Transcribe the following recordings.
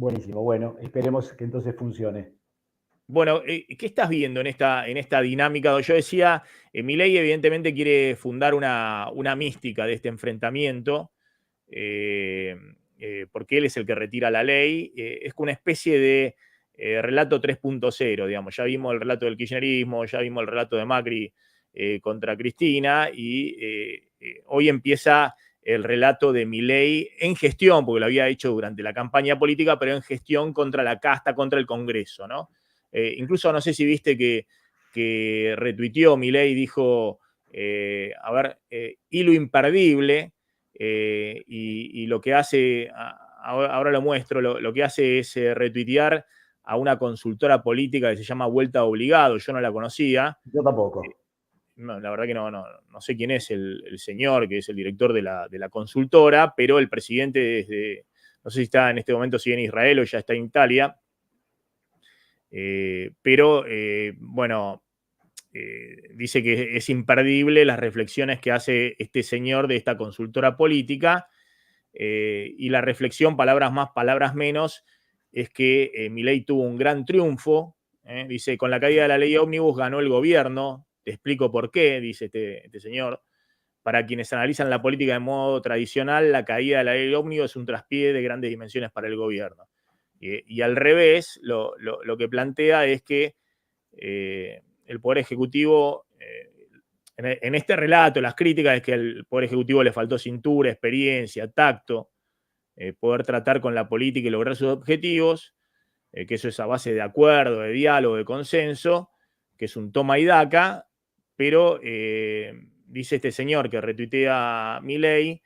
Buenísimo, bueno, esperemos que entonces funcione. Bueno, ¿qué estás viendo en esta dinámica? Yo decía, Milei evidentemente quiere fundar una mística de este enfrentamiento, porque él es el que retira la ley. Es una especie de relato 3.0, digamos. Ya vimos el relato del kirchnerismo, ya vimos el relato de Macri contra Cristina, y hoy empieza el relato de Milei en gestión, porque lo había hecho durante la campaña política, pero en gestión contra la casta, contra el Congreso, ¿no? Incluso no sé si viste que retuiteó Milei, dijo, a ver, hilo imperdible, y lo que hace, ahora lo muestro, lo que hace es retuitear a una consultora política que se llama Vuelta Obligado. Yo no la conocía. Yo tampoco. No, la verdad que no sé quién es el señor que es el director de la consultora, pero el presidente no sé si está en este momento, sigue en Israel o ya está en Italia. Pero bueno, dice que es imperdible las reflexiones que hace este señor de esta consultora política, y la reflexión, palabras más, palabras menos, es que Milei tuvo un gran triunfo. Dice, con la caída de la ley ómnibus ganó el gobierno. Te explico por qué, dice este señor. Para quienes analizan la política de modo tradicional, la caída de la ley ómnibus es un traspié de grandes dimensiones para el gobierno. Y al revés, lo que plantea es que el Poder Ejecutivo, en este relato, las críticas es que al Poder Ejecutivo le faltó cintura, experiencia, tacto, poder tratar con la política y lograr sus objetivos, que eso es a base de acuerdo, de diálogo, de consenso, que es un toma y daca, pero dice este señor que retuitea a Milei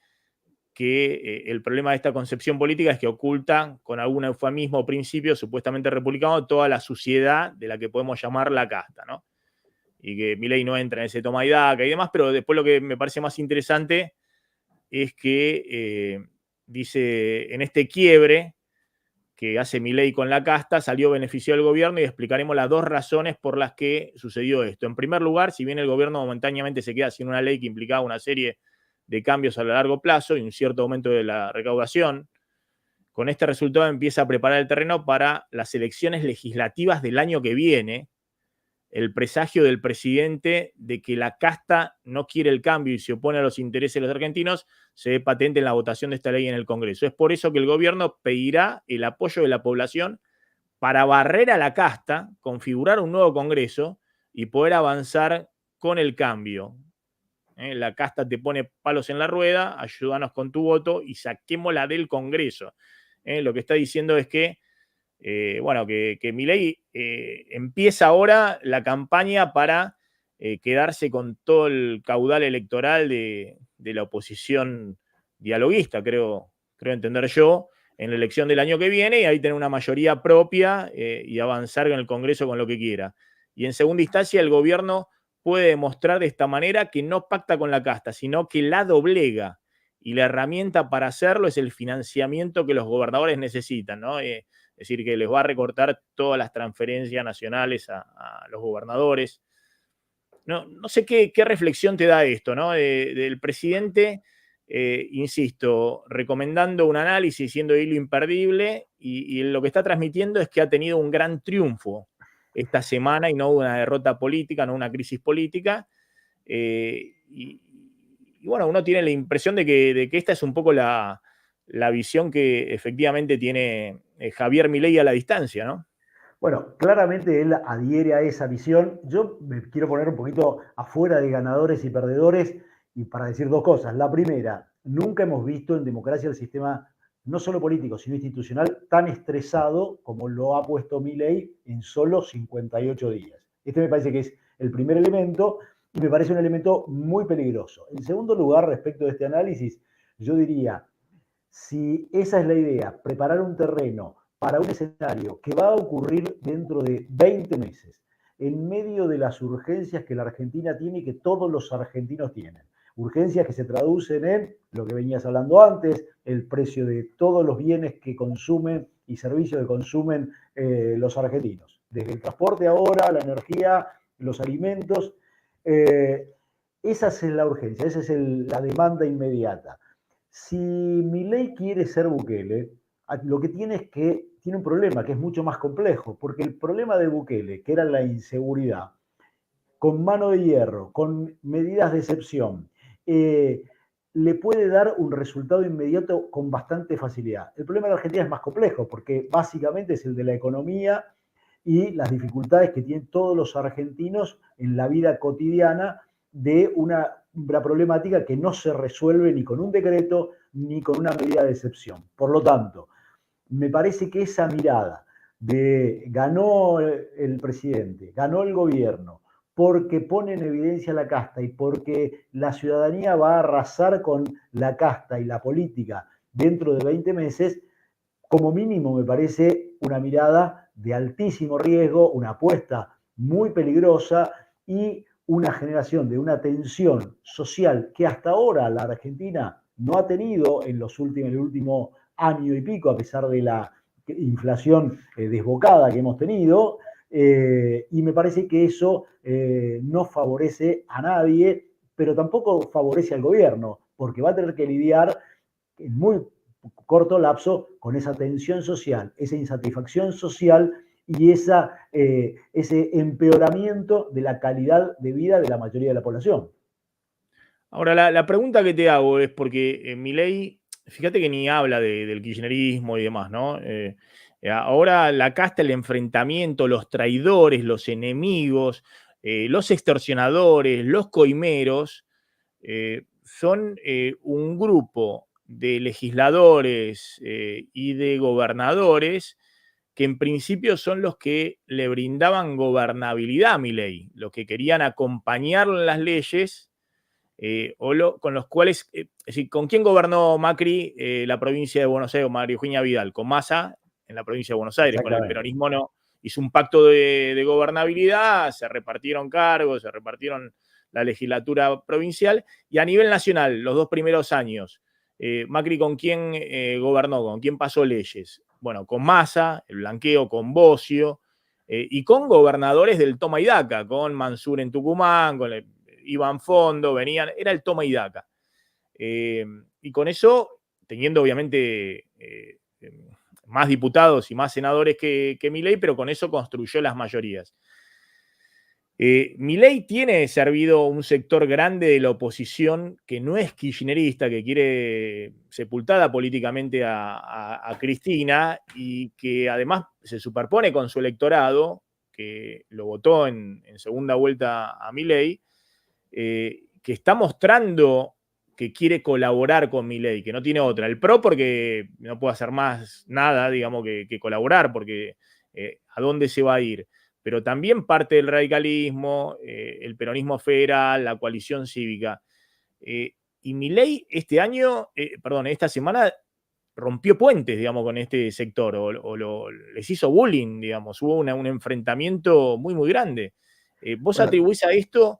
que el problema de esta concepción política es que oculta, con algún eufemismo o principio supuestamente republicano, toda la suciedad de la que podemos llamar la casta, ¿no? Y que Milei no entra en ese toma y daca y demás, pero después lo que me parece más interesante es que dice, en este quiebre que hace Milei con la casta, salió beneficio del gobierno, y explicaremos las dos razones por las que sucedió esto. En primer lugar, si bien el gobierno momentáneamente se queda sin una ley que implicaba una serie de cambios a largo plazo y un cierto aumento de la recaudación, con este resultado empieza a preparar el terreno para las elecciones legislativas del año que viene. El presagio del presidente de que la casta no quiere el cambio y se opone a los intereses de los argentinos se ve patente en la votación de esta ley en el Congreso. Es por eso que el gobierno pedirá el apoyo de la población para barrer a la casta, configurar un nuevo Congreso y poder avanzar con el cambio. La casta te pone palos en la rueda, ayúdanos con tu voto y saquémosla del Congreso. Lo que está diciendo es que bueno, que Milei empieza ahora la campaña para quedarse con todo el caudal electoral de la oposición dialoguista, creo entender yo, en la elección del año que viene, y ahí tener una mayoría propia y avanzar en el Congreso con lo que quiera. Y en segunda instancia, el gobierno puede demostrar de esta manera que no pacta con la casta, sino que la doblega. Y la herramienta para hacerlo es el financiamiento que los gobernadores necesitan, ¿no? Es decir, que les va a recortar todas las transferencias nacionales a los gobernadores. No sé qué reflexión te da esto, ¿no? Del presidente, insisto, recomendando un análisis, siendo hilo imperdible, y lo que está transmitiendo es que ha tenido un gran triunfo esta semana y no una derrota política, no una crisis política. Y bueno, uno tiene la impresión de que esta es un poco la visión que efectivamente tiene Javier Milei a la distancia, ¿no? Bueno, claramente él adhiere a esa visión. Yo me quiero poner un poquito afuera de ganadores y perdedores y para decir dos cosas. La primera, nunca hemos visto en democracia el sistema, no solo político, sino institucional, tan estresado como lo ha puesto Milei en solo 58 días. Este me parece que es el primer elemento y me parece un elemento muy peligroso. En segundo lugar, respecto de este análisis, yo diría, si esa es la idea, preparar un terreno para un escenario que va a ocurrir dentro de 20 meses, en medio de las urgencias que la Argentina tiene y que todos los argentinos tienen. Urgencias que se traducen en lo que venías hablando antes, el precio de todos los bienes que consumen y servicios que consumen los argentinos. Desde el transporte ahora, la energía, los alimentos. Esa es la urgencia, esa es la demanda inmediata. Si Milei quiere ser Bukele, lo que tiene es que tiene un problema que es mucho más complejo, porque el problema de Bukele, que era la inseguridad, con mano de hierro, con medidas de excepción, le puede dar un resultado inmediato con bastante facilidad. El problema de Argentina es más complejo, porque básicamente es el de la economía y las dificultades que tienen todos los argentinos en la vida cotidiana de una problemática que no se resuelve ni con un decreto ni con una medida de excepción. Por lo tanto, me parece que esa mirada de ganó el presidente, ganó el gobierno, porque pone en evidencia la casta y porque la ciudadanía va a arrasar con la casta y la política dentro de 20 meses, como mínimo me parece una mirada de altísimo riesgo, una apuesta muy peligrosa y una generación de una tensión social que hasta ahora la Argentina no ha tenido en el último año y pico, a pesar de la inflación desbocada que hemos tenido, y me parece que eso no favorece a nadie, pero tampoco favorece al gobierno, porque va a tener que lidiar en muy corto lapso con esa tensión social, esa insatisfacción social y ese empeoramiento de la calidad de vida de la mayoría de la población. Ahora, la pregunta que te hago es porque Milei, fíjate que ni habla del kirchnerismo y demás, ¿no? Ahora la casta, el enfrentamiento, los traidores, los enemigos, los extorsionadores, los coimeros, son un grupo de legisladores y de gobernadores que en principio son los que le brindaban gobernabilidad a Milei, los que querían acompañarlo en las leyes con los cuales, es decir, ¿con quién gobernó Macri la provincia de Buenos Aires o María Eugenia Vidal? Con Massa en la provincia de Buenos Aires, con el peronismo no. Hizo un pacto de gobernabilidad, se repartieron cargos, se repartieron la legislatura provincial y a nivel nacional, los 2 primeros años, Macri con quién gobernó, con quién pasó leyes. Bueno, con Massa, el blanqueo, con Bocio y con gobernadores del toma y daca, con Mansur en Tucumán, con iban fondo, venían, era el toma y daca. Y con eso, teniendo obviamente más diputados y más senadores que Milei, pero con eso construyó las mayorías. Milei tiene servido un sector grande de la oposición que no es kirchnerista, que quiere sepultada políticamente a Cristina y que además se superpone con su electorado, que lo votó en segunda vuelta a Milei, que está mostrando que quiere colaborar con Milei, que no tiene otra. El PRO porque no puede hacer más nada, digamos, que colaborar, porque ¿a dónde se va a ir? Pero también parte del radicalismo, el peronismo federal, la coalición cívica. Y Milei esta semana rompió puentes, digamos, con este sector, les hizo bullying, digamos, hubo un enfrentamiento muy, muy grande. ¿Vos atribuís a esto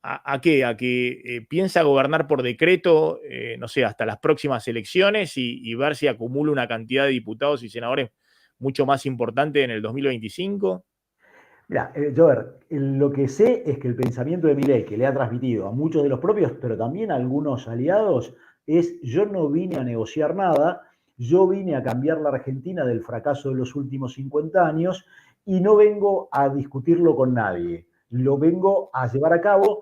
a qué? ¿A que piensa gobernar por decreto, no sé, hasta las próximas elecciones y ver si acumula una cantidad de diputados y senadores mucho más importante en el 2025? Mira, Jover, lo que sé es que el pensamiento de Milei, que le ha transmitido a muchos de los propios, pero también a algunos aliados, es: yo no vine a negociar nada, yo vine a cambiar la Argentina del fracaso de los últimos 50 años y no vengo a discutirlo con nadie, lo vengo a llevar a cabo,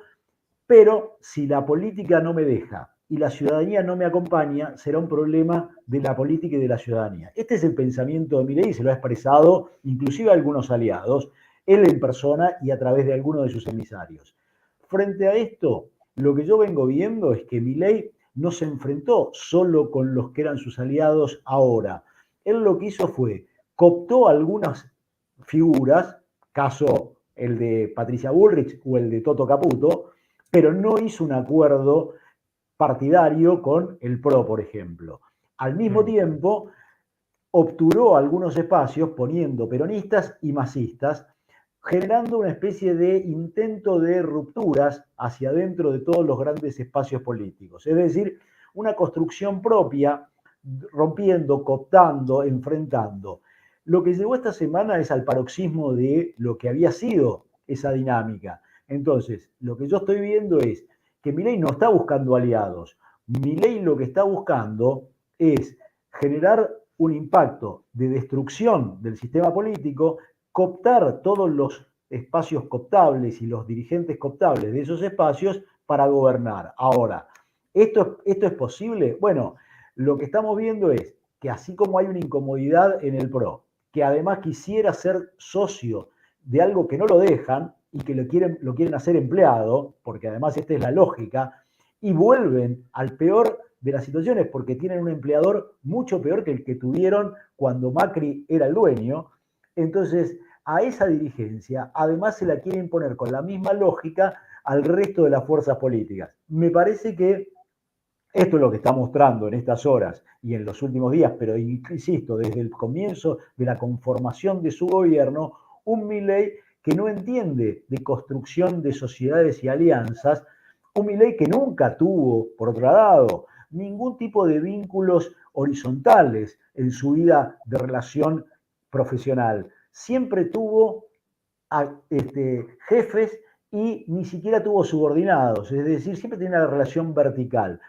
pero si la política no me deja y la ciudadanía no me acompaña, será un problema de la política y de la ciudadanía. Este es el pensamiento de Milei y se lo ha expresado inclusive a algunos aliados, él en persona y a través de algunos de sus emisarios. Frente a esto, lo que yo vengo viendo es que Milei no se enfrentó solo con los que eran sus aliados ahora. Él lo que hizo fue cooptó algunas figuras, caso el de Patricia Bullrich o el de Toto Caputo, pero no hizo un acuerdo partidario con el PRO, por ejemplo. Al mismo tiempo, obturó algunos espacios poniendo peronistas y masistas, generando una especie de intento de rupturas hacia adentro de todos los grandes espacios políticos. Es decir, una construcción propia, rompiendo, cooptando, enfrentando. Lo que llegó esta semana es al paroxismo de lo que había sido esa dinámica. Entonces, lo que yo estoy viendo es que Milei no está buscando aliados. Milei lo que está buscando es generar un impacto de destrucción del sistema político, cooptar todos los espacios cooptables y los dirigentes cooptables de esos espacios para gobernar. Ahora, ¿esto es posible? Bueno, lo que estamos viendo es que así como hay una incomodidad en el PRO, que además quisiera ser socio de algo que no lo dejan y que lo quieren hacer empleado, porque además esta es la lógica, y vuelven al peor de las situaciones porque tienen un empleador mucho peor que el que tuvieron cuando Macri era el dueño. Entonces, a esa dirigencia además se la quiere imponer con la misma lógica al resto de las fuerzas políticas. Me parece que esto es lo que está mostrando en estas horas y en los últimos días, pero insisto, desde el comienzo de la conformación de su gobierno, un Milei que no entiende de construcción de sociedades y alianzas, un Milei que nunca tuvo, por otro lado, ningún tipo de vínculos horizontales en su vida de relación profesional. Siempre tuvo jefes y ni siquiera tuvo subordinados, es decir, siempre tenía una relación vertical.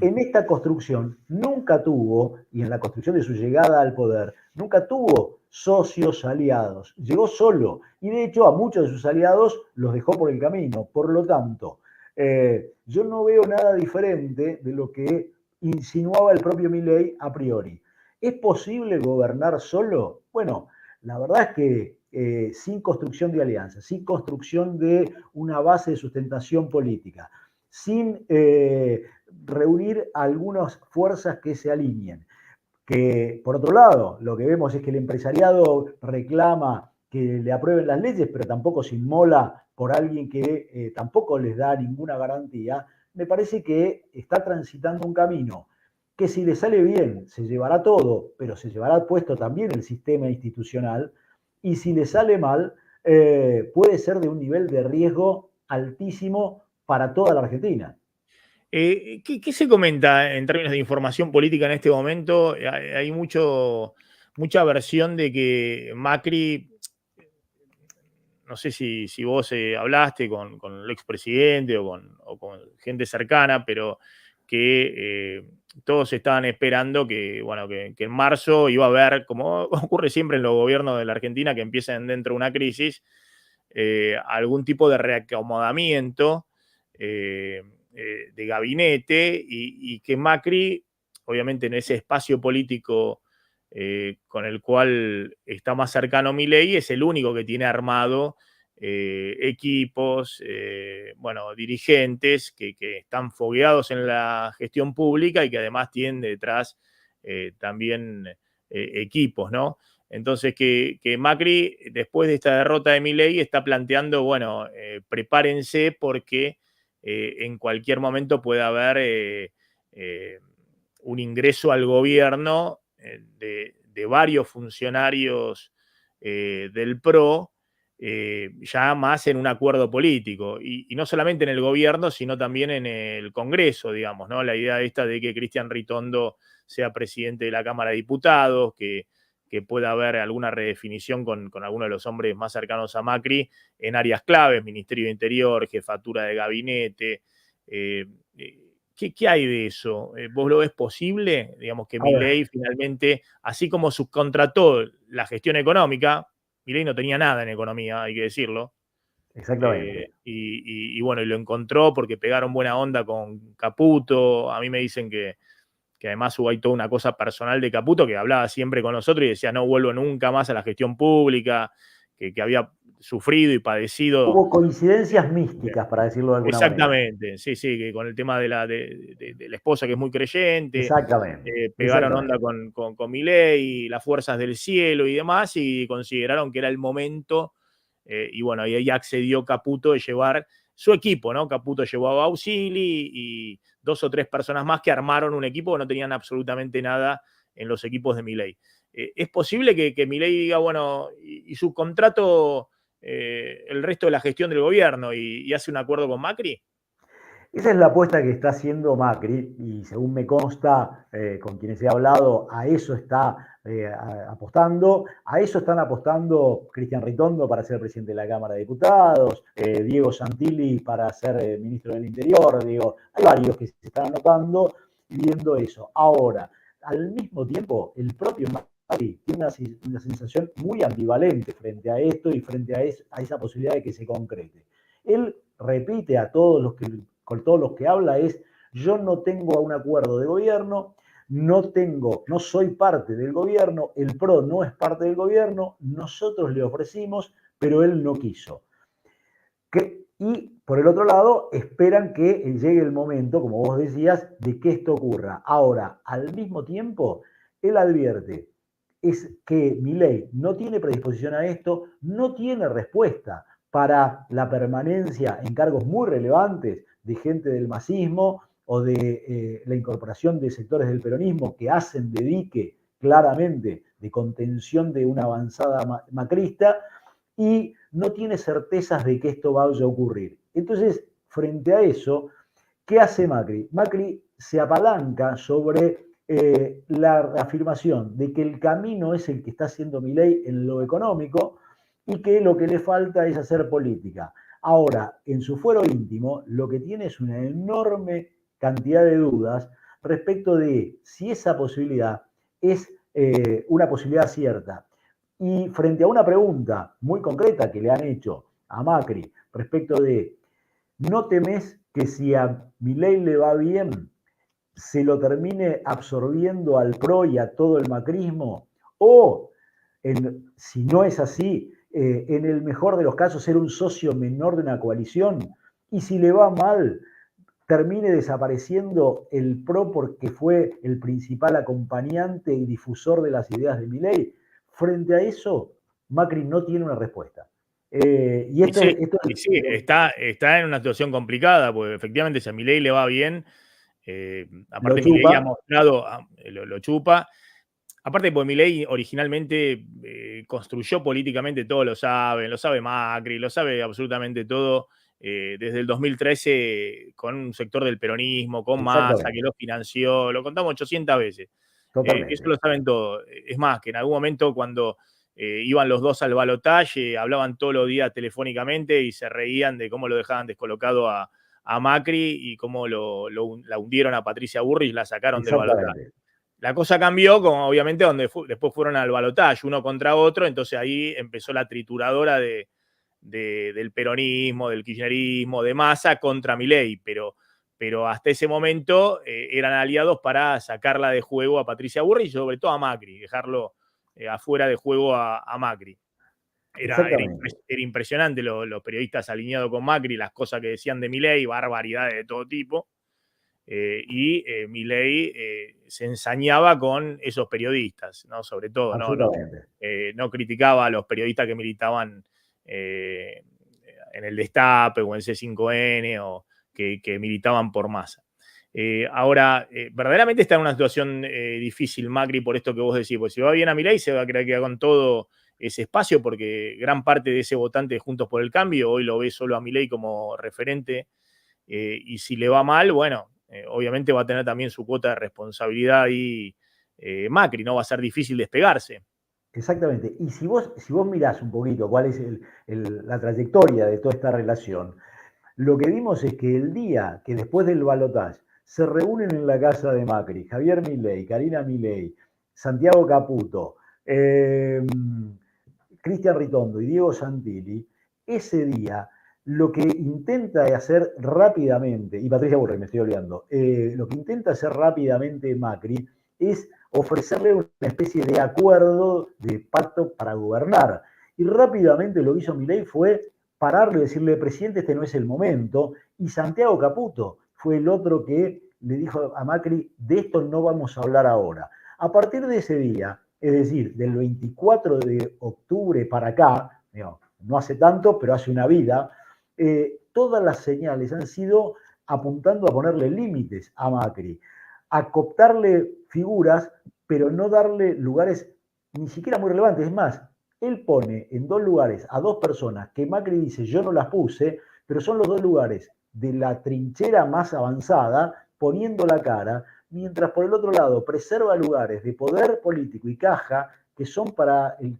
En esta construcción nunca tuvo, y en la construcción de su llegada al poder, nunca tuvo socios aliados. Llegó solo y de hecho a muchos de sus aliados los dejó por el camino. Por lo tanto, yo no veo nada diferente de lo que insinuaba el propio Milei a priori. ¿Es posible gobernar solo? Bueno, la verdad es que sin construcción de alianzas, sin construcción de una base de sustentación política, sin reunir algunas fuerzas que se alineen. Que, por otro lado, lo que vemos es que el empresariado reclama que le aprueben las leyes, pero tampoco se inmola por alguien que tampoco les da ninguna garantía. Me parece que está transitando un camino que si le sale bien se llevará todo, pero se llevará puesto también el sistema institucional, y si le sale mal puede ser de un nivel de riesgo altísimo para toda la Argentina. ¿Qué se comenta en términos de información política en este momento? Hay mucha versión de que Macri, no sé si vos hablaste con el expresidente o con gente cercana, pero que todos estaban esperando que en marzo iba a haber, como ocurre siempre en los gobiernos de la Argentina, que empiezan dentro de una crisis, algún tipo de reacomodamiento de gabinete y que Macri, obviamente en ese espacio político con el cual está más cercano Milei, es el único que tiene armado equipos, dirigentes que están fogueados en la gestión pública y que además tienen detrás también equipos, ¿no? Entonces que Macri, después de esta derrota de Milei, está planteando, prepárense porque en cualquier momento puede haber un ingreso al gobierno de varios funcionarios del PRO, ya más en un acuerdo político. Y no solamente en el gobierno, sino también en el Congreso, digamos, ¿no? La idea esta de que Cristian Ritondo sea presidente de la Cámara de Diputados, que pueda haber alguna redefinición con algunos de los hombres más cercanos a Macri en áreas claves, Ministerio de Interior, jefatura de gabinete. ¿Qué hay de eso? ¿Vos lo ves posible? Digamos que Milei finalmente, así como subcontrató la gestión económica, Milei no tenía nada en economía, hay que decirlo. Exactamente. Y lo encontró porque pegaron buena onda con Caputo. A mí me dicen que además hubo ahí toda una cosa personal de Caputo, que hablaba siempre con nosotros y decía no vuelvo nunca más a la gestión pública, que había sufrido y padecido. Hubo coincidencias místicas, para decirlo de alguna manera. Exactamente, sí, que con el tema de la esposa que es muy creyente, Exactamente. pegaron onda con Milei, las fuerzas del cielo y demás, y consideraron que era el momento, y ahí accedió Caputo de llevar su equipo, ¿no? Caputo llevó a Bausili y 2 o 3 personas más que armaron un equipo que no tenían absolutamente nada en los equipos de Milei. ¿Es posible que Milei diga, y su contrato el resto de la gestión del gobierno y hace un acuerdo con Macri? Esa es la apuesta que está haciendo Macri y según me consta con quienes he hablado, a eso está apostando. A eso están apostando Cristian Ritondo para ser presidente de la Cámara de Diputados, Diego Santilli para ser ministro del Interior. Hay varios que se están anotando viendo eso. Ahora, al mismo tiempo, el propio Macri tiene una sensación muy ambivalente frente a esto y frente a esa posibilidad de que se concrete. Él repite con todos los que habla yo no tengo un acuerdo de gobierno, no soy parte del gobierno, el PRO no es parte del gobierno, nosotros le ofrecimos, pero él no quiso. Y por el otro lado, esperan que llegue el momento, como vos decías, de que esto ocurra. Ahora, al mismo tiempo, él advierte es que Milei no tiene predisposición a esto, no tiene respuesta para la permanencia en cargos muy relevantes de gente del masismo o de la incorporación de sectores del peronismo que hacen de dique claramente de contención de una avanzada macrista, y no tiene certezas de que esto vaya a ocurrir. Entonces, frente a eso, ¿qué hace Macri? Macri se apalanca sobre la afirmación de que el camino es el que está haciendo Milei en lo económico y que lo que le falta es hacer política. Ahora, en su fuero íntimo, lo que tiene es una enorme cantidad de dudas respecto de si esa posibilidad es una posibilidad cierta. Y frente a una pregunta muy concreta que le han hecho a Macri respecto de, ¿no temes que si a Milei le va bien, se lo termine absorbiendo al PRO y a todo el macrismo? O, si no es así, en el mejor de los casos, ser un socio menor de una coalición. Y si le va mal, termine desapareciendo el PRO porque fue el principal acompañante y difusor de las ideas de Milei. Frente a eso, Macri no tiene una respuesta. Está en una situación complicada, porque efectivamente si a Milei le va bien, aparte Milei ha mostrado, lo chupa. Aparte, porque Milei originalmente construyó políticamente, todo lo sabe Macri, lo sabe absolutamente todo, desde el 2013 con un sector del peronismo, con Massa, que lo financió, lo contamos 800 veces. Eso lo saben todos. Es más, que en algún momento cuando iban los dos al balotaje, hablaban todos los días telefónicamente y se reían de cómo lo dejaban descolocado a Macri y cómo la hundieron a Patricia Bullrich y la sacaron del balotaje. La cosa cambió, como obviamente después fueron al balotaje, uno contra otro, entonces ahí empezó la trituradora del peronismo, del kirchnerismo, de Massa contra Milei, pero hasta ese momento eran aliados para sacarla de juego a Patricia Bullrich y sobre todo a Macri, dejarlo afuera de juego a Macri. Era impresionante los periodistas alineados con Macri, las cosas que decían de Milei, barbaridades de todo tipo. Y Milei se ensañaba con esos periodistas, ¿no? Sobre todo, no criticaba a los periodistas que militaban en el Destape o en C5N o que militaban por Massa. Ahora, verdaderamente está en una situación difícil Macri por esto que vos decís, porque si va bien a Milei se va a quedar con todo ese espacio, porque gran parte de ese votante de Juntos por el Cambio hoy lo ve solo a Milei como referente, y si le va mal, bueno, obviamente va a tener también su cuota de responsabilidad y Macri, ¿no? Va a ser difícil despegarse. Exactamente. Y si vos mirás un poquito cuál es la trayectoria de toda esta relación, lo que vimos es que el día que después del balotaje se reúnen en la casa de Macri, Javier Milei, Karina Milei, Santiago Caputo, Cristian Ritondo y Diego Santilli, ese día lo que intenta hacer rápidamente, y Patricia Bullrich me estoy olvidando, lo que intenta hacer rápidamente Macri es ofrecerle una especie de acuerdo, de pacto para gobernar. Y rápidamente lo que hizo Milei fue pararle y decirle, presidente, este no es el momento. Y Santiago Caputo fue el otro que le dijo a Macri, de esto no vamos a hablar ahora. A partir de ese día, es decir, del 24 de octubre para acá, no hace tanto, pero hace una vida, todas las señales han sido apuntando a ponerle límites a Macri, a cooptarle figuras, pero no darle lugares ni siquiera muy relevantes. Es más, él pone en 2 lugares a 2 personas que Macri dice yo no las puse, pero son los 2 lugares de la trinchera más avanzada poniendo la cara, mientras por el otro lado preserva lugares de poder político y caja que son para el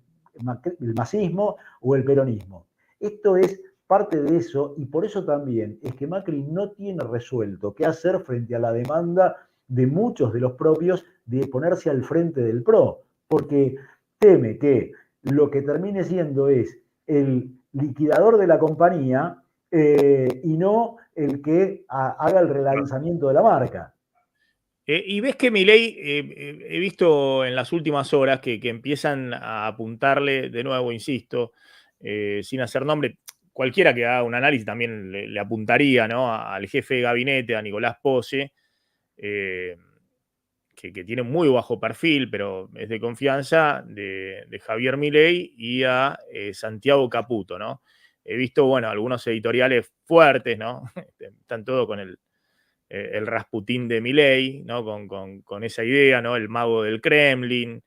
masismo o el peronismo. Esto es parte de eso, y por eso también es que Macri no tiene resuelto qué hacer frente a la demanda de muchos de los propios de ponerse al frente del PRO, porque teme que lo que termine siendo es el liquidador de la compañía y no el que haga el relanzamiento de la marca. Y ves que Milei, he visto en las últimas horas que empiezan a apuntarle, de nuevo, insisto, sin hacer nombre, cualquiera que haga un análisis también le apuntaría, ¿no?, al jefe de gabinete, a Nicolás Pose, que tiene muy bajo perfil, pero es de confianza, de Javier Milei, y a Santiago Caputo, ¿no? He visto, bueno, algunos editoriales fuertes, ¿no? Están todos con el Rasputín de Milei, ¿no? Con esa idea, ¿no? El mago del Kremlin.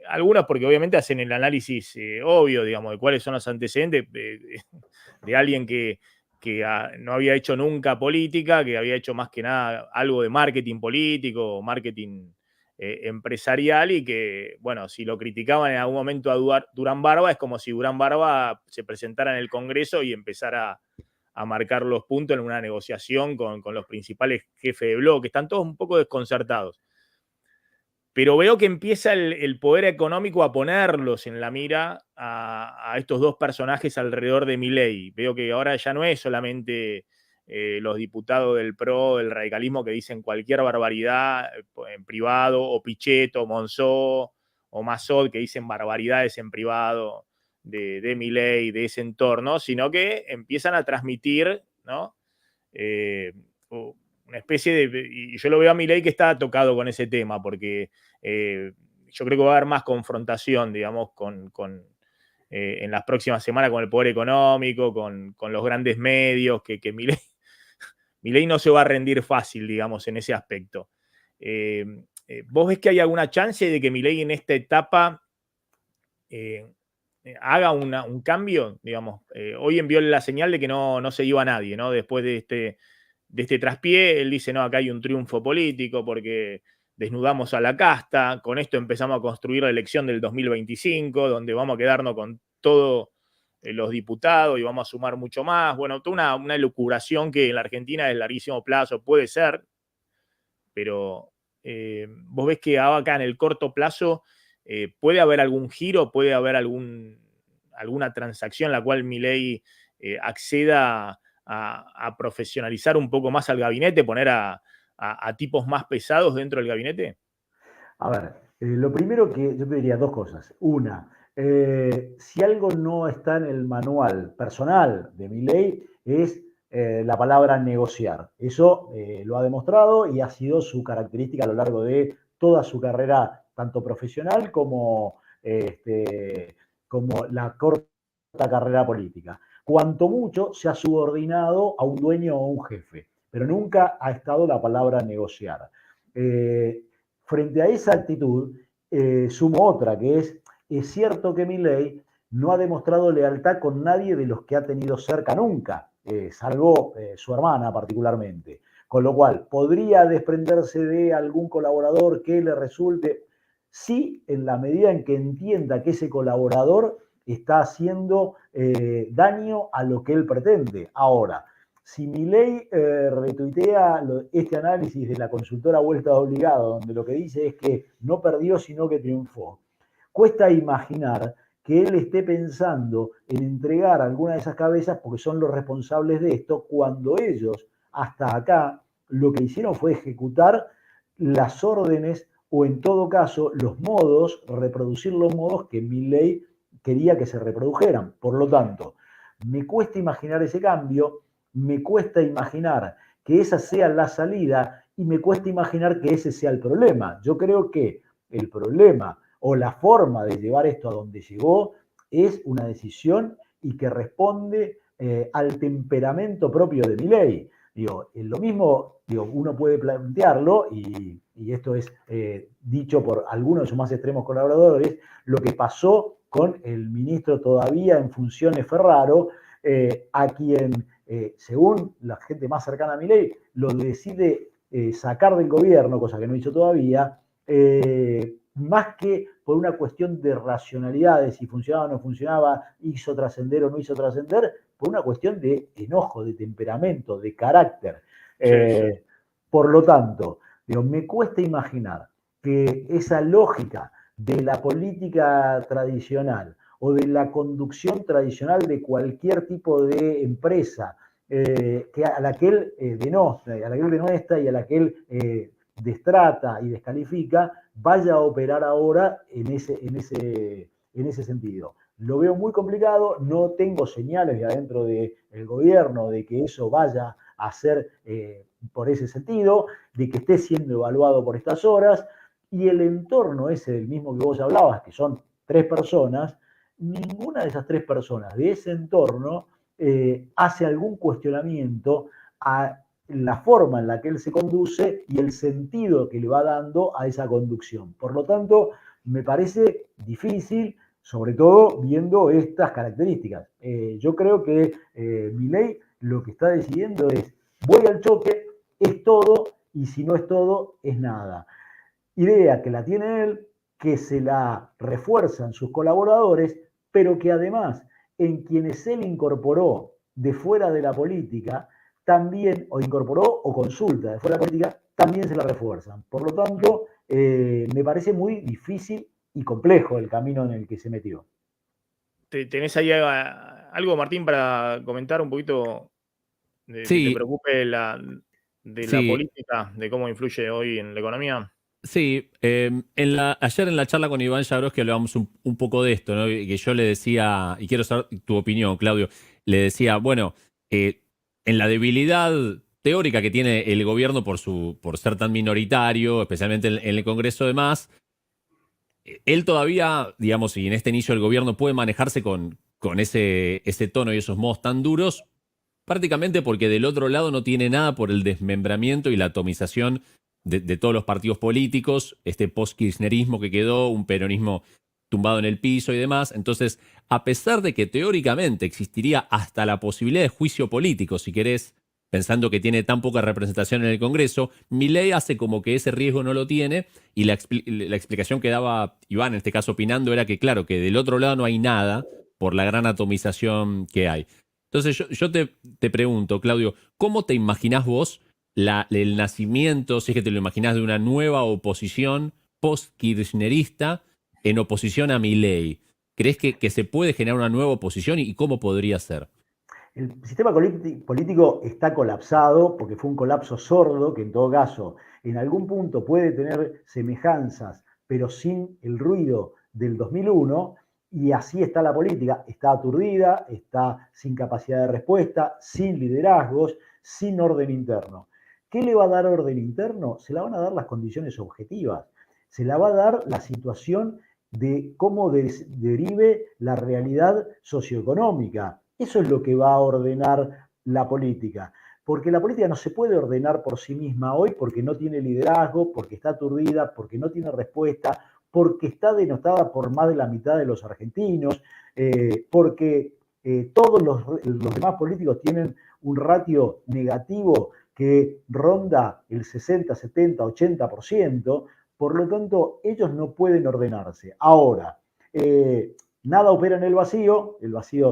Algunos porque obviamente hacen el análisis obvio, digamos, de cuáles son los antecedentes de alguien que no había hecho nunca política, que había hecho más que nada algo de marketing político, marketing empresarial, y que, bueno, si lo criticaban en algún momento a Durán Barba, es como si Durán Barba se presentara en el Congreso y empezara a marcar los puntos en una negociación con los principales jefes de bloque. Están todos un poco desconcertados. Pero veo que empieza el poder económico a ponerlos en la mira a estos dos personajes alrededor de Milei. Veo que ahora ya no es solamente los diputados del PRO, del radicalismo, que dicen cualquier barbaridad en privado, o Pichetto, Monzó o Massot, que dicen barbaridades en privado de Milei, de ese entorno, sino que empiezan a transmitir, ¿no? Una especie de... Y yo lo veo a Milei que está tocado con ese tema, porque yo creo que va a haber más confrontación, digamos, en las próximas semanas con el poder económico, con los grandes medios, que Milei no se va a rendir fácil, digamos, en ese aspecto. ¿Vos ves que hay alguna chance de que Milei en esta etapa haga un cambio? Digamos, hoy envió la señal de que no se iba a nadie, ¿no? Después de este traspié, él dice, no, acá hay un triunfo político porque desnudamos a la casta, con esto empezamos a construir la elección del 2025, donde vamos a quedarnos con todos los diputados y vamos a sumar mucho más. Bueno, toda una elucubración que en la Argentina es larguísimo plazo, puede ser, pero vos ves que acá en el corto plazo puede haber algún giro, puede haber alguna transacción en la cual Milei acceda a profesionalizar un poco más al gabinete, poner a tipos más pesados dentro del gabinete. A ver, lo primero que yo te diría dos cosas. Una, si algo no está en el manual personal de Milei es la palabra negociar. Eso lo ha demostrado y ha sido su característica a lo largo de toda su carrera, tanto profesional como la corta carrera política. Cuanto mucho se ha subordinado a un dueño o un jefe, pero nunca ha estado la palabra negociar. Frente a esa actitud, sumo otra, que es cierto que Milei no ha demostrado lealtad con nadie de los que ha tenido cerca nunca, salvo su hermana particularmente. Con lo cual, podría desprenderse de algún colaborador que le resulte, sí, en la medida en que entienda que ese colaborador está haciendo daño a lo que él pretende. Ahora, si Milei retuitea este análisis de la consultora Vuelta de Obligado, donde lo que dice es que no perdió, sino que triunfó, cuesta imaginar que él esté pensando en entregar alguna de esas cabezas porque son los responsables de esto, cuando ellos, hasta acá, lo que hicieron fue ejecutar las órdenes o en todo caso los modos, reproducir los modos que Milei quería que se reprodujeran. Por lo tanto, me cuesta imaginar ese cambio, me cuesta imaginar que esa sea la salida y me cuesta imaginar que ese sea el problema. Yo creo que el problema o la forma de llevar esto a donde llegó es una decisión y que responde al temperamento propio de Milei. Digo, lo mismo, uno puede plantearlo, y esto es dicho por algunos de sus más extremos colaboradores, lo que pasó con el ministro todavía en funciones Ferraro, a quien, según la gente más cercana a Milei, lo decide sacar del gobierno, cosa que no hizo todavía, más que por una cuestión de racionalidad, de si funcionaba o no funcionaba, hizo trascender o no hizo trascender, por una cuestión de enojo, de temperamento, de carácter. Sí, sí. Por lo tanto, digo, me cuesta imaginar que esa lógica de la política tradicional o de la conducción tradicional de cualquier tipo de empresa a la que él denuestra y a la que él destrata y descalifica, vaya a operar ahora en ese sentido. Lo veo muy complicado, no tengo señales de adentro del gobierno de que eso vaya a ser por ese sentido, de que esté siendo evaluado por estas horas, y el entorno ese del mismo que vos hablabas, que son 3 personas, ninguna de esas 3 personas de ese entorno hace algún cuestionamiento a la forma en la que él se conduce y el sentido que le va dando a esa conducción. Por lo tanto, me parece difícil, sobre todo viendo estas características. Yo creo que Milei lo que está decidiendo es, voy al choque, es todo, y si no es todo, es nada. Idea que la tiene él, que se la refuerzan sus colaboradores, pero que además en quienes él incorporó de fuera de la política, también, o incorporó o consulta de fuera de la política, también se la refuerzan. Por lo tanto, me parece muy difícil y complejo el camino en el que se metió. ¿Tenés ahí algo, Martín, para comentar un poquito de que te Sí, preocupe de la sí, política, de cómo influye hoy en la economía? sí. Ayer en la charla con Iván Jagroski hablábamos un poco de esto, ¿no? Que yo le decía, y quiero saber tu opinión, Claudio, le decía, bueno, en la debilidad teórica que tiene el gobierno por ser tan minoritario, especialmente en el Congreso de más, él todavía, digamos, y en este inicio del gobierno puede manejarse con ese tono y esos modos tan duros, prácticamente porque del otro lado no tiene nada por el desmembramiento y la atomización de todos los partidos políticos, este post-kirchnerismo que quedó, un peronismo tumbado en el piso y demás. Entonces, a pesar de que teóricamente existiría hasta la posibilidad de juicio político, si querés, pensando que tiene tan poca representación en el Congreso, Milei hace como que ese riesgo no lo tiene y la explicación que daba Iván, en este caso opinando, era que claro, que del otro lado no hay nada por la gran atomización que hay. Entonces yo te pregunto, Claudio, ¿cómo te imaginás vos el nacimiento, si es que te lo imaginás, de una nueva oposición post-kirchnerista en oposición a Milei? ¿Crees que se puede generar una nueva oposición y cómo podría ser? El sistema político está colapsado porque fue un colapso sordo que en todo caso en algún punto puede tener semejanzas, pero sin el ruido del 2001, y así está la política, está aturdida, está sin capacidad de respuesta, sin liderazgos, sin orden interno. ¿Qué le va a dar orden interno? Se la van a dar las condiciones objetivas, se la va a dar la situación de cómo derive la realidad socioeconómica. Eso es lo que va a ordenar la política. Porque la política no se puede ordenar por sí misma hoy porque no tiene liderazgo, porque está aturdida, porque no tiene respuesta, porque está denotada por más de la mitad de los argentinos, porque todos los demás políticos tienen un ratio negativo que ronda el 60, 70, 80%, por lo tanto, ellos no pueden ordenarse. Ahora, nada opera en el vacío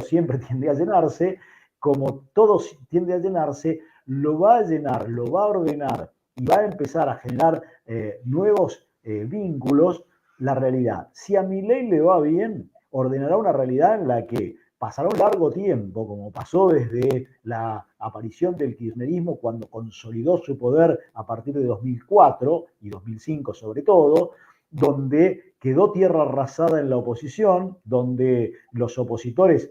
siempre tiende a llenarse, como todo tiende a llenarse, lo va a llenar, lo va a ordenar y va a empezar a generar nuevos vínculos la realidad. Si a Milei le va bien, ordenará una realidad en la que pasará un largo tiempo, como pasó desde la aparición del kirchnerismo cuando consolidó su poder a partir de 2004 y 2005 sobre todo, donde quedó tierra arrasada en la oposición, donde los opositores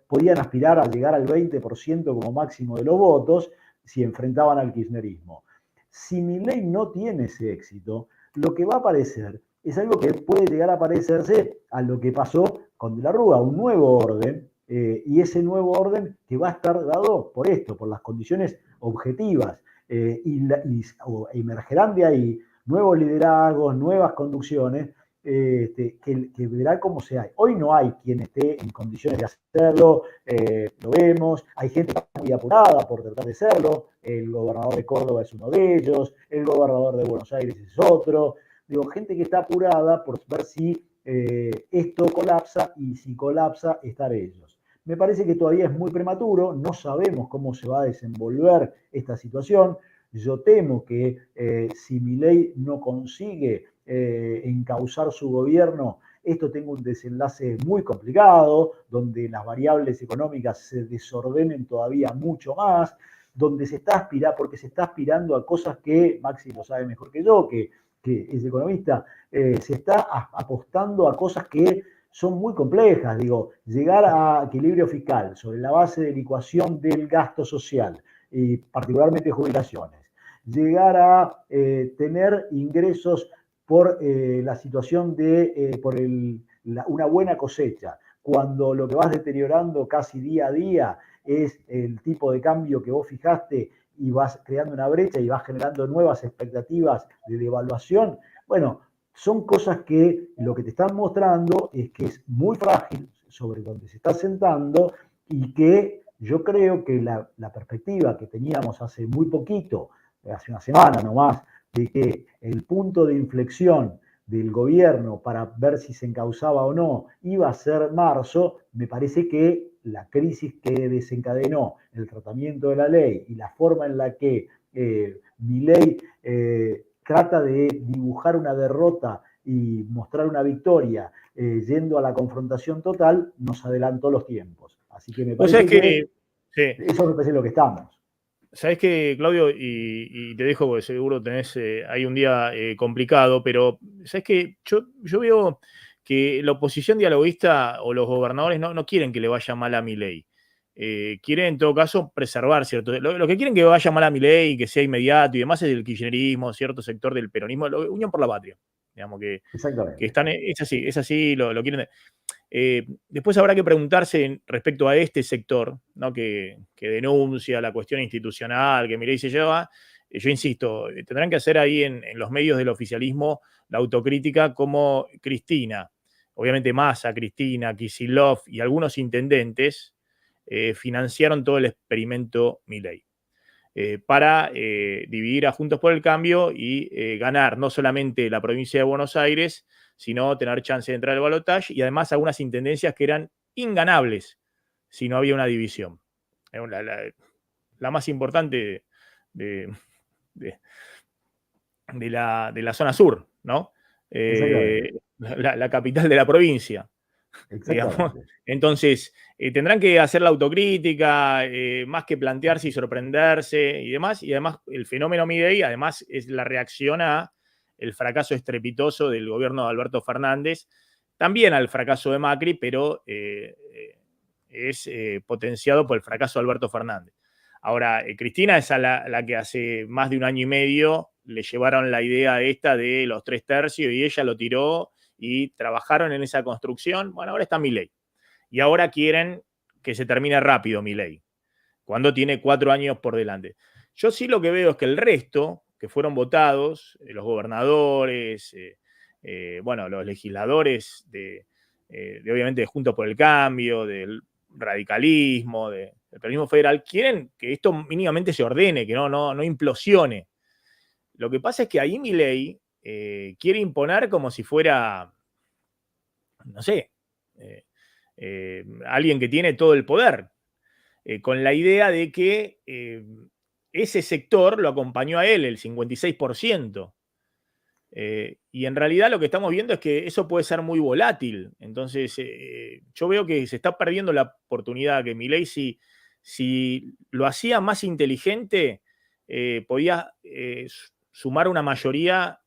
podían aspirar a llegar al 20% como máximo de los votos si enfrentaban al kirchnerismo. Si Milei no tiene ese éxito, lo que va a aparecer es algo que puede llegar a parecerse a lo que pasó con De la Rúa, un nuevo orden, y ese nuevo orden que va a estar dado por esto, por las condiciones objetivas, y emergerán de ahí nuevos liderazgos, nuevas conducciones, que verá cómo se hay. Hoy no hay quien esté en condiciones de hacerlo, lo vemos, hay gente muy apurada por tratar de hacerlo, el gobernador de Córdoba es uno de ellos, el gobernador de Buenos Aires es otro, digo, gente que está apurada por ver si esto colapsa y si colapsa, estar ellos. Me parece que todavía es muy prematuro, no sabemos cómo se va a desenvolver esta situación, Yo temo que si Milei no consigue encauzar su gobierno, esto tenga un desenlace muy complicado, donde las variables económicas se desordenen todavía mucho más, donde porque se está aspirando a cosas que, Maxi lo sabe mejor que yo, que es economista, se está apostando a cosas que son muy complejas. Digo, llegar a equilibrio fiscal sobre la base de la ecuación del gasto social, y particularmente jubilaciones, llegar a tener ingresos por la situación de una buena cosecha, cuando lo que vas deteriorando casi día a día es el tipo de cambio que vos fijaste y vas creando una brecha y vas generando nuevas expectativas de devaluación. Bueno, son cosas que lo que te están mostrando es que es muy frágil sobre donde se está sentando y que yo creo que la perspectiva que teníamos hace muy poquito, hace una semana nomás, de que el punto de inflexión del gobierno para ver si se encauzaba o no iba a ser marzo, me parece que la crisis que desencadenó el tratamiento de la ley y la forma en la que Milei trata de dibujar una derrota y mostrar una victoria yendo a la confrontación total, nos adelantó los tiempos. Así que me parece que sí. Eso me parece lo que estamos. Sabés que, Claudio, y te dejo porque seguro tenés ahí un día complicado, pero sabés que yo veo que la oposición dialoguista o los gobernadores no quieren que le vaya mal a Milei. Quieren, en todo caso, preservar cierto. Lo que quieren que vaya mal a Milei, que sea inmediato y demás, es el kirchnerismo, cierto sector del peronismo, Unión por la Patria. Digamos que están, es así, lo quieren. Después habrá que preguntarse respecto a este sector, ¿no? que denuncia la cuestión institucional que Milei se lleva. Yo insisto, tendrán que hacer ahí en los medios del oficialismo la autocrítica como Cristina, obviamente Massa, Cristina, Kicillof y algunos intendentes financiaron todo el experimento Milei. Para dividir a Juntos por el Cambio y ganar no solamente la provincia de Buenos Aires, sino tener chance de entrar al balotaje y además algunas intendencias que eran inganables si no había una división. La más importante de la zona sur, ¿no? La capital de la provincia. Digamos. Entonces, tendrán que hacer la autocrítica, más que plantearse y sorprenderse y demás. Y además, el fenómeno Milei, además, es la reacción a el fracaso estrepitoso del gobierno de Alberto Fernández, también al fracaso de Macri, pero es potenciado por el fracaso de Alberto Fernández. Ahora, Cristina es la que hace más de un año y medio le llevaron la idea esta de los 3/3 y ella lo tiró y trabajaron en esa construcción. Bueno, ahora está Milei. Y ahora quieren que se termine rápido Milei, cuando tiene 4 años por delante. Yo sí lo que veo es que el resto, que fueron votados, los gobernadores, bueno, los legisladores de obviamente de Juntos por el Cambio, del radicalismo, del peronismo federal, quieren que esto mínimamente se ordene, que no implosione. Lo que pasa es que ahí Milei quiere imponer como si fuera, no sé, alguien que tiene todo el poder, con la idea de que ese sector lo acompañó a él, el 56%. Y en realidad lo que estamos viendo es que eso puede ser muy volátil. Entonces, yo veo que se está perdiendo la oportunidad, que Milei, si lo hacía más inteligente, podía sumar una mayoría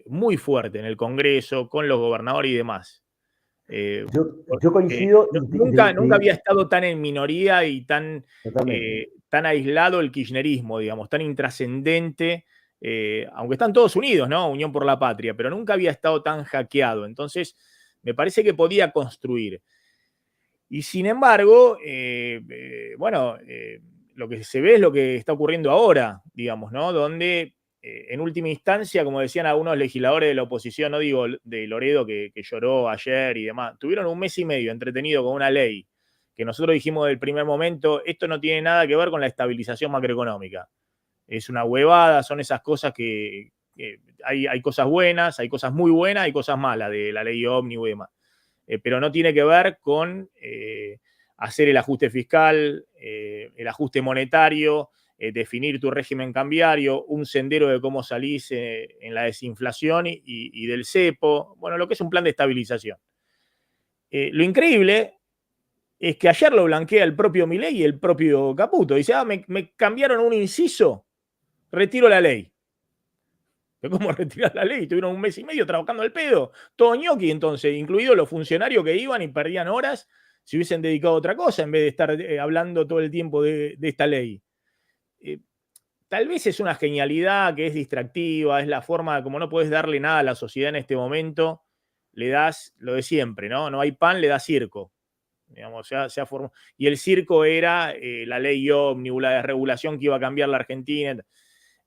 muy fuerte en el Congreso, con los gobernadores y demás. Yo coincido. Nunca había estado tan en minoría y tan aislado el kirchnerismo, digamos, tan intrascendente, aunque están todos unidos, ¿no? Unión por la Patria, pero nunca había estado tan hackeado. Entonces, me parece que podía construir. Y sin embargo, bueno, lo que se ve es lo que está ocurriendo ahora, digamos, ¿no? Donde en última instancia, como decían algunos legisladores de la oposición, no digo de Loredo que lloró ayer y demás, tuvieron 1 mes y medio entretenido con una ley que nosotros dijimos del primer momento, esto no tiene nada que ver con la estabilización macroeconómica. Es una huevada, son esas cosas que hay cosas buenas, hay cosas muy buenas, hay cosas malas de la ley ómnibus y demás. Pero no tiene que ver con hacer el ajuste fiscal, el ajuste monetario definir tu régimen cambiario, un sendero de cómo salís en la desinflación y del cepo, bueno, lo que es un plan de estabilización. Lo increíble es que ayer lo blanquea el propio Milei y el propio Caputo. Dice, me cambiaron un inciso, retiro la ley. ¿Pero cómo retirar la ley? Estuvieron un mes y medio trabajando al pedo. Todo ñoqui, entonces, incluidos los funcionarios que iban y perdían horas, se hubiesen dedicado a otra cosa en vez de estar hablando todo el tiempo de esta ley. Tal vez es una genialidad que es distractiva, es la forma, como no puedes darle nada a la sociedad en este momento, le das lo de siempre, ¿no? No hay pan, le das circo. Digamos, se ha formado. Y el circo era la ley ómnibus, la desregulación que iba a cambiar la Argentina.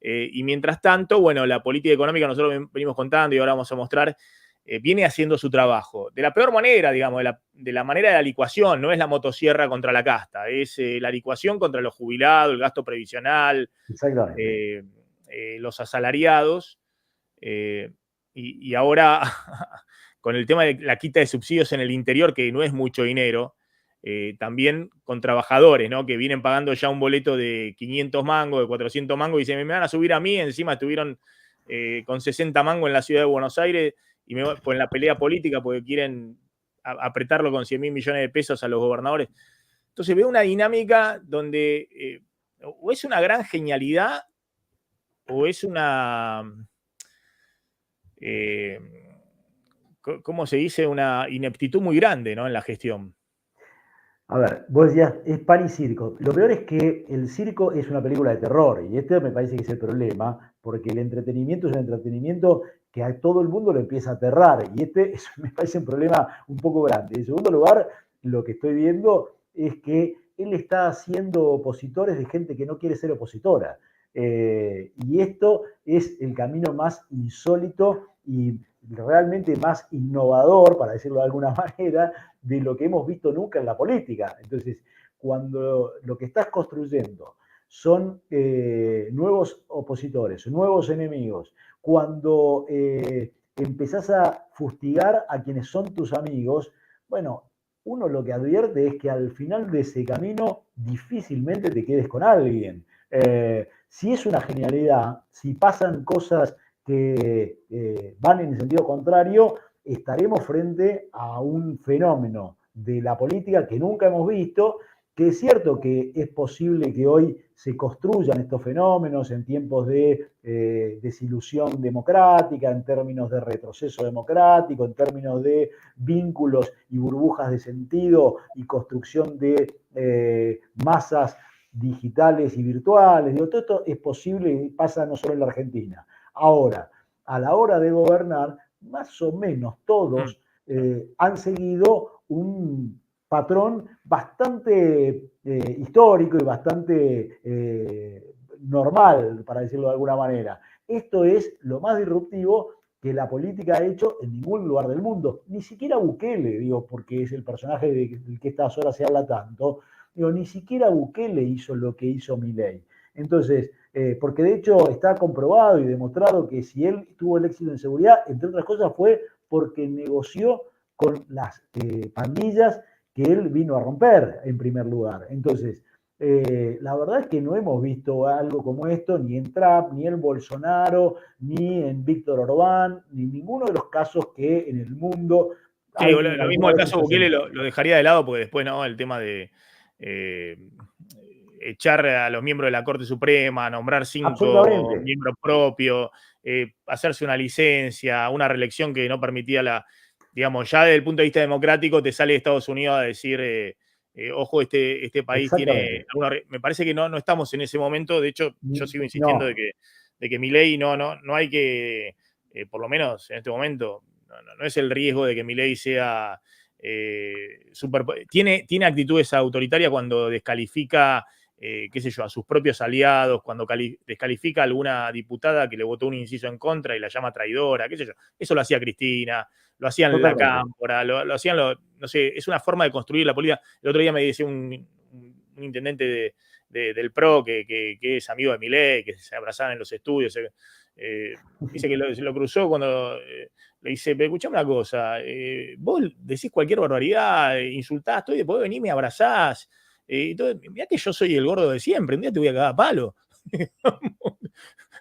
Y mientras tanto, bueno, la política económica, nosotros venimos contando y ahora vamos a mostrar, viene haciendo su trabajo. De la peor manera, digamos, de la manera de la licuación, no es la motosierra contra la casta, es la licuación contra los jubilados, el gasto previsional, los asalariados. Y ahora, con el tema de la quita de subsidios en el interior, que no es mucho dinero, también con trabajadores, ¿no? Que vienen pagando ya un boleto de 500 mangos, de 400 mangos, y dicen, me van a subir a mí, encima estuvieron con 60 mangos en la ciudad de Buenos Aires, y en la pelea política, porque quieren apretarlo con 100.000 millones de pesos a los gobernadores. Entonces veo una dinámica donde o es una gran genialidad, o es una... ¿cómo se dice? Una ineptitud muy grande, ¿no? En la gestión. A ver, vos decías, es pan y circo. Lo peor es que el circo es una película de terror, y este me parece que es el problema, porque el entretenimiento es un entretenimiento que a todo el mundo lo empieza a aterrar, y me parece un problema un poco grande. En segundo lugar, lo que estoy viendo es que él está haciendo opositores de gente que no quiere ser opositora. Y esto es el camino más insólito y realmente más innovador, para decirlo de alguna manera, de lo que hemos visto nunca en la política. Entonces, cuando lo que estás construyendo son nuevos opositores, nuevos enemigos, cuando empezás a fustigar a quienes son tus amigos, bueno, uno lo que advierte es que al final de ese camino difícilmente te quedes con alguien. Si es una genialidad, si pasan cosas que van en el sentido contrario, estaremos frente a un fenómeno de la política que nunca hemos visto, que es cierto que es posible que hoy se construyan estos fenómenos en tiempos de desilusión democrática, en términos de retroceso democrático, en términos de vínculos y burbujas de sentido y construcción de masas digitales y virtuales. Digo, todo esto es posible y pasa no solo en la Argentina. Ahora, a la hora de gobernar, más o menos todos han seguido un patrón bastante histórico y bastante normal, para decirlo de alguna manera. Esto es lo más disruptivo que la política ha hecho en ningún lugar del mundo. Ni siquiera Bukele, digo, porque es el personaje del que estas horas se habla tanto, digo, ni siquiera Bukele hizo lo que hizo Milei. Entonces, porque de hecho está comprobado y demostrado que si él tuvo el éxito en seguridad, entre otras cosas fue porque negoció con las pandillas que él vino a romper en primer lugar. Entonces, la verdad es que no hemos visto algo como esto ni en Trump, ni en Bolsonaro, ni en Víctor Orbán, ni en ninguno de los casos que en el mundo... Sí, lo mismo el caso Bukele lo dejaría de lado porque después, ¿no? El tema de echar a los miembros de la Corte Suprema, nombrar 5 miembros propios, hacerse una licencia, una reelección que no permitía digamos, ya desde el punto de vista democrático te sale de Estados Unidos a decir, ojo, este país tiene... Me parece que no estamos en ese momento, de hecho, yo sigo insistiendo de que Milei no hay que, por lo menos en este momento, no es el riesgo de que Milei sea... tiene actitudes autoritarias cuando descalifica, qué sé yo, a sus propios aliados, cuando descalifica a alguna diputada que le votó un inciso en contra y la llama traidora, qué sé yo. Eso lo hacía Cristina, lo hacían en la Cámpora, lo hacían, no sé, es una forma de construir la política. El otro día me decía un intendente del PRO que es amigo de Milei, que se abrazaban en los estudios. Dice que lo cruzó cuando... le dice, escuchame una cosa, vos decís cualquier barbaridad, insultás todo y después venís y me abrazás. Entonces, mirá que yo soy el gordo de siempre, un día te voy a cagar a palo.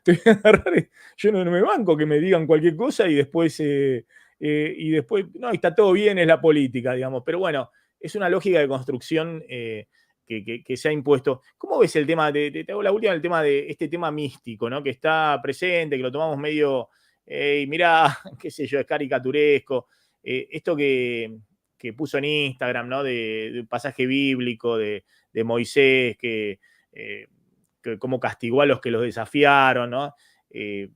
Te voy a agarrar, yo no me banco que me digan cualquier cosa y después, no, está todo bien, es la política, digamos. Pero bueno, es una lógica de construcción que se ha impuesto. ¿Cómo ves el tema, te hago la última, el tema de este tema místico, ¿no? Que está presente, que lo tomamos medio, mirá, qué sé yo, es caricaturesco. Esto que puso en Instagram, ¿no? De un pasaje bíblico de Moisés, que cómo castigó a los que los desafiaron, ¿no? Qué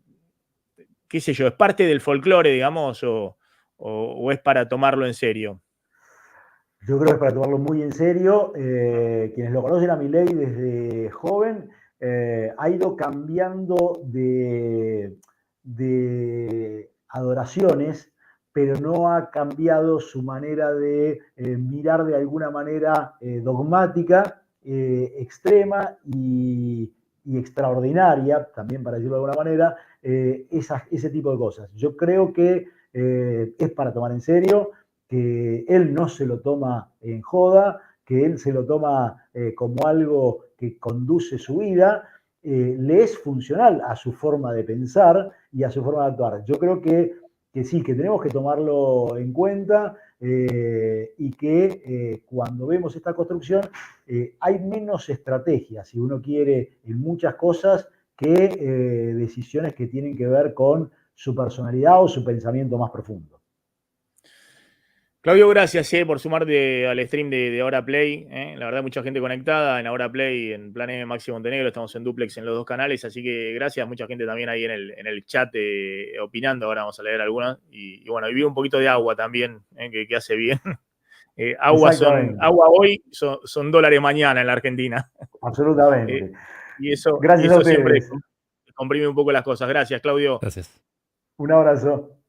sé yo, ¿es parte del folclore, digamos, o es para tomarlo en serio? Yo creo que es para tomarlo muy en serio. Quienes lo conocen a Milei desde joven, ha ido cambiando de adoraciones, pero no ha cambiado su manera de mirar de alguna manera dogmática, extrema y extraordinaria, también para decirlo de alguna manera, ese tipo de cosas. Yo creo que es para tomar en serio, que él no se lo toma en joda, que él se lo toma como algo que conduce su vida, le es funcional a su forma de pensar y a su forma de actuar. Yo creo que sí, que tenemos que tomarlo en cuenta y que cuando vemos esta construcción hay menos estrategias, si uno quiere, en muchas cosas que decisiones que tienen que ver con su personalidad o su pensamiento más profundo. Claudio, gracias por sumarte al stream de Ahora Play. La verdad, mucha gente conectada en Ahora Play, en Plan M, Maxi Montenegro. Estamos en duplex en los dos canales, así que gracias. Mucha gente también ahí en el chat opinando. Ahora vamos a leer algunas. Y bueno, y vi un poquito de agua también, que hace bien. Agua hoy, son dólares mañana en la Argentina. Absolutamente. Y eso, gracias a ustedes. Siempre comprime un poco las cosas. Gracias, Claudio. Gracias. Un abrazo.